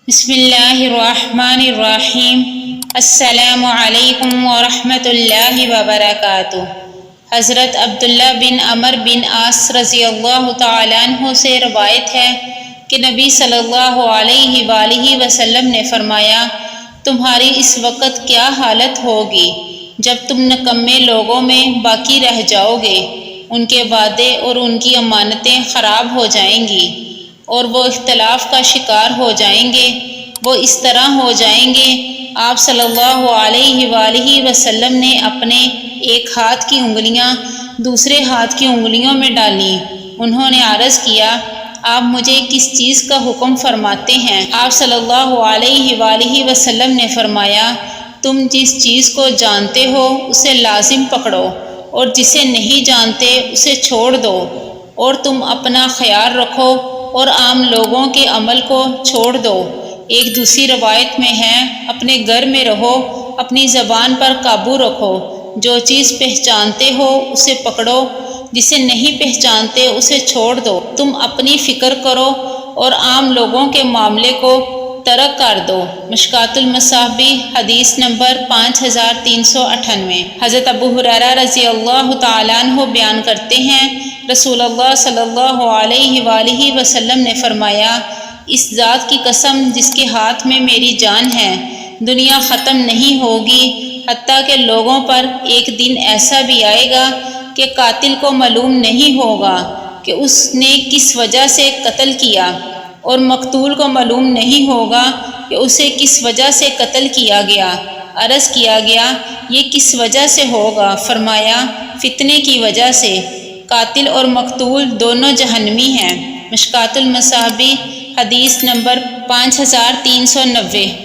بسم اللہ الرحمن الرحیم۔ السلام علیکم ورحمۃ اللہ وبرکاتہ۔ حضرت عبداللہ بن عمر بن عاص رضی اللہ تعالیٰ عنہ سے روایت ہے کہ نبی صلی اللہ علیہ وآلہ وسلم نے فرمایا، تمہاری اس وقت کیا حالت ہوگی جب تم نکمے لوگوں میں باقی رہ جاؤ گے، ان کے وعدے اور ان کی امانتیں خراب ہو جائیں گی اور وہ اختلاف کا شکار ہو جائیں گے، وہ اس طرح ہو جائیں گے۔ آپ صلی اللہ علیہ وآلہ وسلم نے اپنے ایک ہاتھ کی انگلیاں دوسرے ہاتھ کی انگلیوں میں ڈالیں۔ انہوں نے عرض کیا، آپ مجھے کس چیز کا حکم فرماتے ہیں؟ آپ صلی اللہ علیہ وآلہ وسلم نے فرمایا، تم جس چیز کو جانتے ہو اسے لازم پکڑو اور جسے نہیں جانتے اسے چھوڑ دو، اور تم اپنا خیال رکھو اور عام لوگوں کے عمل کو چھوڑ دو۔ ایک دوسری روایت میں ہے، اپنے گھر میں رہو، اپنی زبان پر قابو رکھو، جو چیز پہچانتے ہو اسے پکڑو، جسے نہیں پہچانتے اسے چھوڑ دو، تم اپنی فکر کرو اور عام لوگوں کے معاملے کو ترک کر دو۔ مشکوٰۃ المصابیح حدیث نمبر 5398۔ حضرت ابو ہریرہ رضی اللہ تعالیٰ عنہ بیان کرتے ہیں، رسول اللہ صلی اللہ علیہ وآلہ وسلم نے فرمایا، اس ذات کی قسم جس کے ہاتھ میں میری جان ہے، دنیا ختم نہیں ہوگی حتیٰ کہ لوگوں پر ایک دن ایسا بھی آئے گا کہ قاتل کو معلوم نہیں ہوگا کہ اس نے کس وجہ سے قتل کیا، اور مقتول کو معلوم نہیں ہوگا کہ اسے کس وجہ سے قتل کیا گیا۔ عرض کیا گیا، یہ کس وجہ سے ہوگا؟ فرمایا، فتنے کی وجہ سے۔ قاتل اور مقتول دونوں جہنمی ہیں۔ مشکوٰۃ المصابیح حدیث نمبر 5390۔